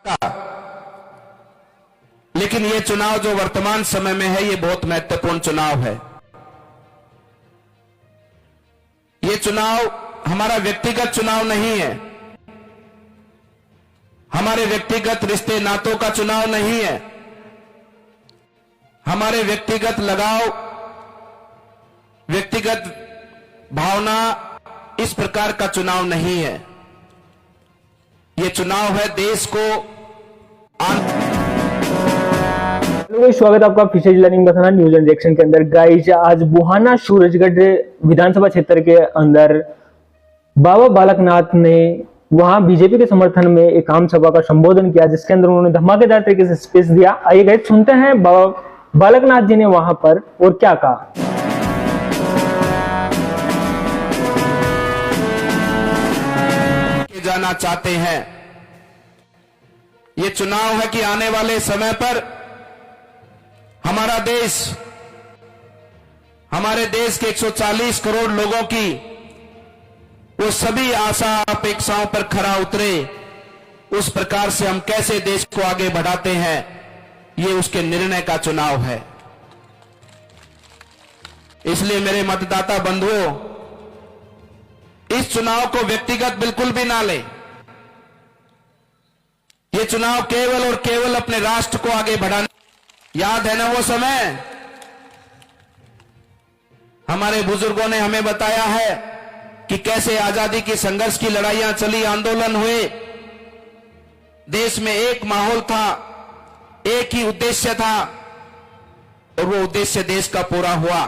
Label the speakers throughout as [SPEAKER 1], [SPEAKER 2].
[SPEAKER 1] का। लेकिन यह चुनाव जो वर्तमान समय में है, यह बहुत महत्वपूर्ण चुनाव है। यह चुनाव हमारा व्यक्तिगत चुनाव नहीं है, हमारे व्यक्तिगत रिश्ते नातों का चुनाव नहीं है, हमारे व्यक्तिगत लगाव, व्यक्तिगत भावना इस प्रकार का चुनाव नहीं है। यह चुनाव है देश को
[SPEAKER 2] स्वागत है आपका Fisher learning Bathana news and reaction के अंदर। गाइज, आज बुहाना सूरजगढ़ विधानसभा क्षेत्र के अंदर बाबा बालकनाथ ने वहां बीजेपी के समर्थन में एक आम सभा का संबोधन किया, जिसके अंदर उन्होंने धमाकेदार तरीके से स्पीच दिया। आइए गाइज सुनते हैं बाबा बालकनाथ जी ने वहां पर और क्या कहा।
[SPEAKER 1] जाना चाहते हैं। यह चुनाव है कि आने वाले समय पर हमारा देश, हमारे देश के 140 करोड़ लोगों की वो सभी आशा अपेक्षाओं पर खरा उतरे। उस प्रकार से हम कैसे देश को आगे बढ़ाते हैं, ये उसके निर्णय का चुनाव है। इसलिए मेरे मतदाता बंधुओं, इस चुनाव को व्यक्तिगत बिल्कुल भी ना लें। यह चुनाव केवल और केवल अपने राष्ट्र को आगे बढ़ाने। याद है ना वो समय, हमारे बुजुर्गों ने हमें बताया है कि कैसे आजादी की संघर्ष की लड़ाइयां चली, आंदोलन हुए, देश में एक माहौल था, एक ही उद्देश्य था, और वो उद्देश्य देश का पूरा हुआ।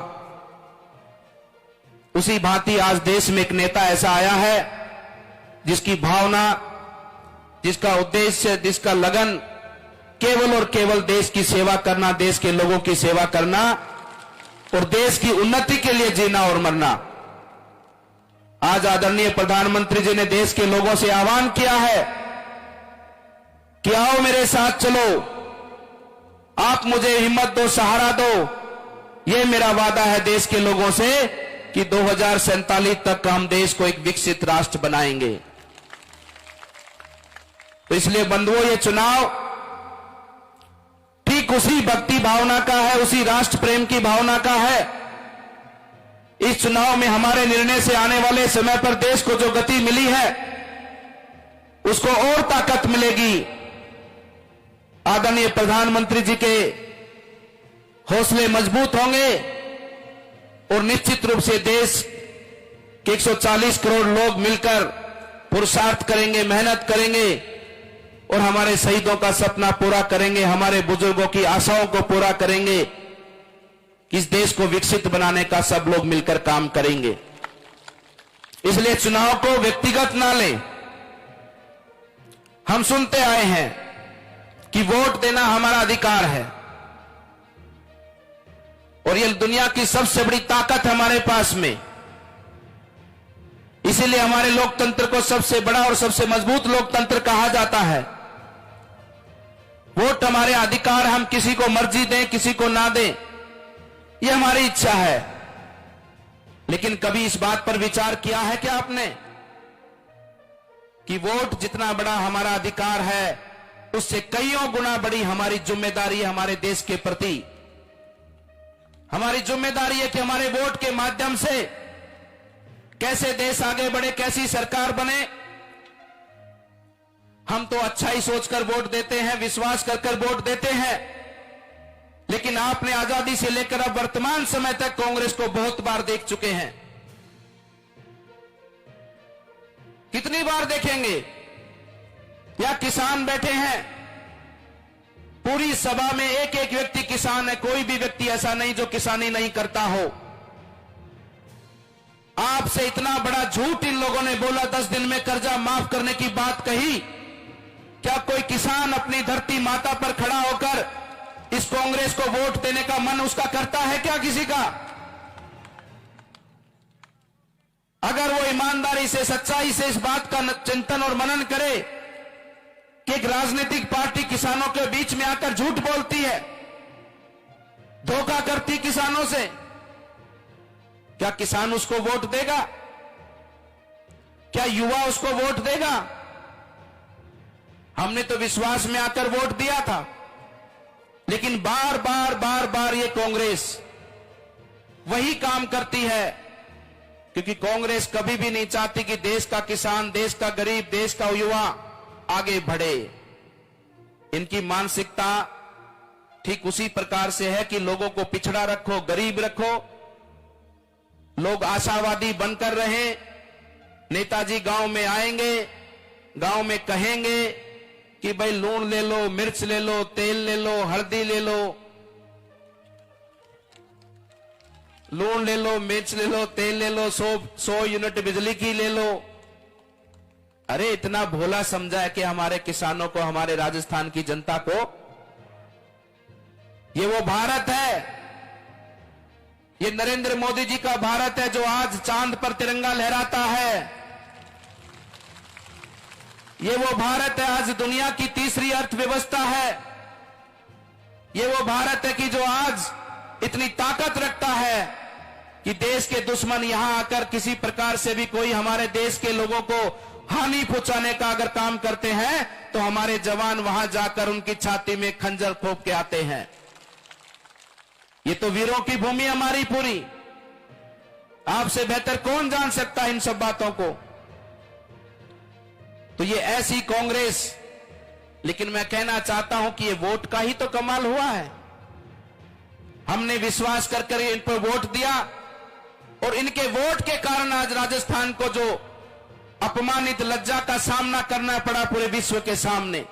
[SPEAKER 1] उसी भांति आज देश में एक नेता ऐसा आया है जिसकी भावना, जिसका उद्देश्य, जिसका लगन केवल और केवल देश की सेवा करना, देश के लोगों की सेवा करना और देश की उन्नति के लिए जीना और मरना। आज आदरणीय प्रधानमंत्री जी ने देश के लोगों से आह्वान किया है कि आओ मेरे साथ चलो, आप मुझे हिम्मत दो, सहारा दो। यह मेरा वादा है देश के लोगों से कि 2047 तक हम देश को एक विकसित राष्ट्र बनाएंगे। तो इसलिए बंधुओं, यह चुनाव ठीक उसी भक्ति भावना का है, उसी राष्ट्र प्रेम की भावना का है। इस चुनाव में हमारे निर्णय से आने वाले समय पर देश को जो गति मिली है, उसको और ताकत मिलेगी। आदरणीय प्रधानमंत्री जी के हौसले मजबूत होंगे और निश्चित रूप से देश के 140 करोड़ लोग मिलकर पुरुषार्थ करेंगे, मेहनत करेंगे और हमारे शहीदों का सपना पूरा करेंगे, हमारे बुजुर्गों की आशाओं को पूरा करेंगे। इस देश को विकसित बनाने का सब लोग मिलकर काम करेंगे। इसलिए चुनाव को व्यक्तिगत ना लें। हम सुनते आए हैं कि वोट देना हमारा अधिकार है और यह दुनिया की सबसे बड़ी ताकत हमारे पास में। इसीलिए हमारे लोकतंत्र को सबसे बड़ा और सबसे मजबूत लोकतंत्र कहा जाता है। वोट हमारे अधिकार, हम किसी को मर्जी दें, किसी को ना दें, यह हमारी इच्छा है। लेकिन कभी इस बात पर विचार किया है क्या आपने कि वोट जितना बड़ा हमारा अधिकार है, उससे कईयों गुना बड़ी हमारी जिम्मेदारी है हमारे देश के प्रति। हमारी जिम्मेदारी है कि हमारे वोट के माध्यम से कैसे देश आगे बढ़े, कैसी सरकार बने। हम तो अच्छा ही सोचकर वोट देते हैं, विश्वास कर वोट देते हैं। लेकिन आपने आजादी से लेकर अब वर्तमान समय तक कांग्रेस को बहुत बार देख चुके हैं। कितनी बार देखेंगे? या किसान बैठे हैं, पूरी सभा में एक एक व्यक्ति किसान है, कोई भी व्यक्ति ऐसा नहीं जो किसानी नहीं करता हो। आपसे इतना बड़ा झूठ इन लोगों ने बोला, 10 दिन में कर्जा माफ करने की बात कही। क्या कोई किसान अपनी धरती माता पर खड़ा होकर इस कांग्रेस को वोट देने का मन उसका करता है क्या किसी का? अगर वो ईमानदारी से, सच्चाई से इस बात का चिंतन और मनन करे कि एक राजनीतिक पार्टी किसानों के बीच में आकर झूठ बोलती है, धोखा करती किसानों से, क्या किसान उसको वोट देगा? क्या युवा उसको वोट देगा? हमने तो विश्वास में आकर वोट दिया था, लेकिन बार बार ये कांग्रेस वही काम करती है, क्योंकि कांग्रेस कभी भी नहीं चाहती कि देश का किसान, देश का गरीब, देश का युवा आगे बढ़े। इनकी मानसिकता ठीक उसी प्रकार से है कि लोगों को पिछड़ा रखो, गरीब रखो, लोग आशावादी बनकर रहे। नेताजी गांव में आएंगे, गांव में कहेंगे कि भाई लूण ले लो, मिर्च ले लो, तेल ले लो, हल्दी ले लो, लूण ले लो, मिर्च ले लो, तेल ले लो, 100 यूनिट बिजली की ले लो। अरे इतना भोला समझा है कि हमारे किसानों को, हमारे राजस्थान की जनता को? ये वो भारत है, ये नरेंद्र मोदी जी का भारत है जो आज चांद पर तिरंगा लहराता है। ये वो भारत है आज दुनिया की तीसरी अर्थव्यवस्था है। ये वो भारत है कि जो आज इतनी ताकत रखता है कि देश के दुश्मन यहां आकर किसी प्रकार से भी कोई हमारे देश के लोगों को हानि पहुंचाने का अगर काम करते हैं तो हमारे जवान वहां जाकर उनकी छाती में खंजर ठोक के आते हैं। ये तो वीरों की भूमि हमारी पूरी। आपसे बेहतर कौन जान सकता है इन सब बातों को? तो ये ऐसी कांग्रेस, लेकिन मैं कहना चाहता हूं कि ये वोट का ही तो कमाल हुआ है। हमने विश्वास कर इन पर वोट दिया और इनके वोट के कारण आज राजस्थान को जो अपमानित लज्जा का सामना करना पड़ा पूरे विश्व के सामने,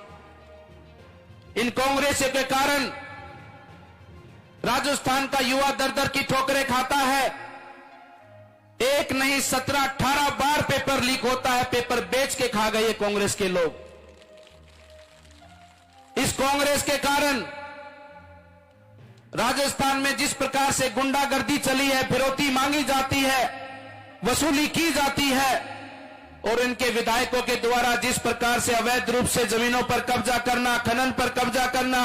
[SPEAKER 1] इन कांग्रेस के कारण राजस्थान का युवा दर दर की ठोकरें खाता है। एक नहीं 17-18 बार पेपर लीक होता है, पेपर बेच के खा गए कांग्रेस के लोग। इस कांग्रेस के कारण राजस्थान में जिस प्रकार से गुंडागर्दी चली है, फिरौती मांगी जाती है, वसूली की जाती है, और इनके विधायकों के द्वारा जिस प्रकार से अवैध रूप से जमीनों पर कब्जा करना, खनन पर कब्जा करना,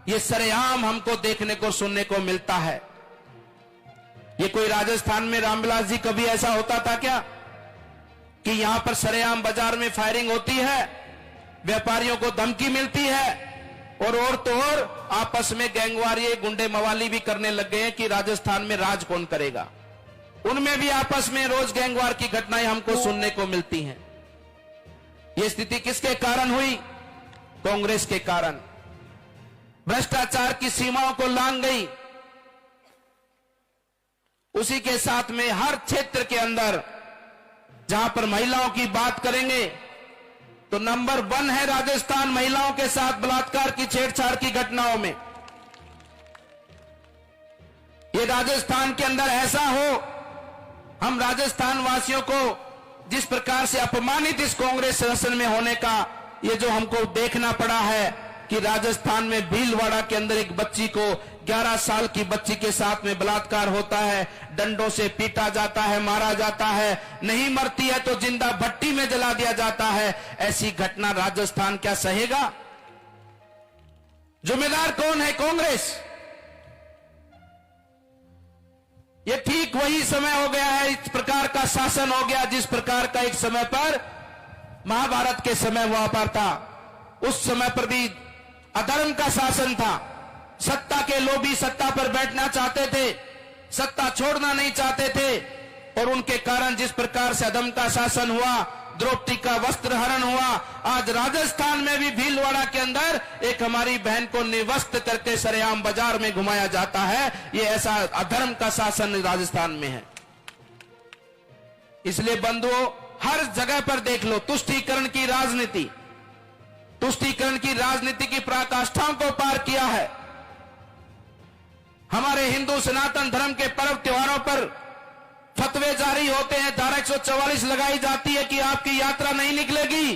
[SPEAKER 1] ये सरेआम हमको देखने को, सुनने को मिलता है। ये कोई राजस्थान में रामविलास जी कभी ऐसा होता था क्या कि यहां पर सरेआम बाजार में फायरिंग होती है, व्यापारियों को धमकी मिलती है, और तो और आपस में गैंगवारी, गुंडे मवाली भी करने लग गए हैं कि राजस्थान में राज कौन करेगा। उनमें भी आपस में रोज गैंगवार की घटनाएं हमको सुनने को मिलती हैं। यह स्थिति किसके कारण हुई? कांग्रेस के कारण। भ्रष्टाचार की सीमाओं को लांघ गई। उसी के साथ में हर क्षेत्र के अंदर जहां पर महिलाओं की बात करेंगे तो नंबर 1 है राजस्थान महिलाओं के साथ बलात्कार की, छेड़छाड़ की घटनाओं में। ये राजस्थान के अंदर ऐसा हो, हम राजस्थान वासियों को जिस प्रकार से अपमानित इस कांग्रेस शासन में होने का ये जो हमको देखना पड़ा है कि राजस्थान में भीलवाड़ा के अंदर एक बच्ची को, 11 साल की बच्ची के साथ में बलात्कार होता है, डंडों से पीटा जाता है, मारा जाता है, नहीं मरती है तो जिंदा भट्टी में जला दिया जाता है। ऐसी घटना राजस्थान क्या सहेगा? जिम्मेदार कौन है? कांग्रेस। ये ठीक वही समय हो गया है, इस प्रकार का शासन हो गया जिस प्रकार का एक समय पर महाभारत के समय हुआ पर था। उस समय पर भी अधर्म का शासन था। सत्ता के लोभी सत्ता पर बैठना चाहते थे, सत्ता छोड़ना नहीं चाहते थे, और उनके कारण जिस प्रकार से अधर्म का शासन हुआ, द्रौपदी का वस्त्र हरण हुआ। आज राजस्थान में भी भीलवाड़ा के अंदर एक हमारी बहन को निर्वस्त्र करके सरेआम बाजार में घुमाया जाता है। ये ऐसा अधर्म का शासन राजस्थान में है। इसलिए बंधुओं, हर जगह पर देख लो तुष्टीकरण की राजनीति, तुष्टीकरण की राजनीति की पराकाष्ठाओं को पार किया है। हमारे हिंदू सनातन धर्म के पर्व त्योहारों पर फतवे जारी होते हैं, धारा 144 लगाई जाती है कि आपकी यात्रा नहीं निकलेगी,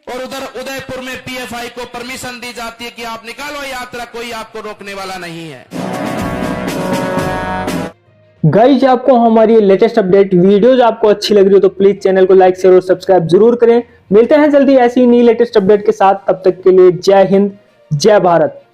[SPEAKER 1] और उधर उदयपुर में पीएफआई को परमिशन दी जाती है कि आप निकालो यात्रा, कोई आपको रोकने वाला नहीं है।
[SPEAKER 2] गाइस, आपको हमारी लेटेस्ट अपडेट वीडियोज आपको अच्छी लग रही हो तो प्लीज चैनल को लाइक, शेयर और सब्सक्राइब जरूर करें। मिलते हैं जल्दी ऐसी नई लेटेस्ट अपडेट के साथ। तब तक के लिए जय हिंद, जय भारत।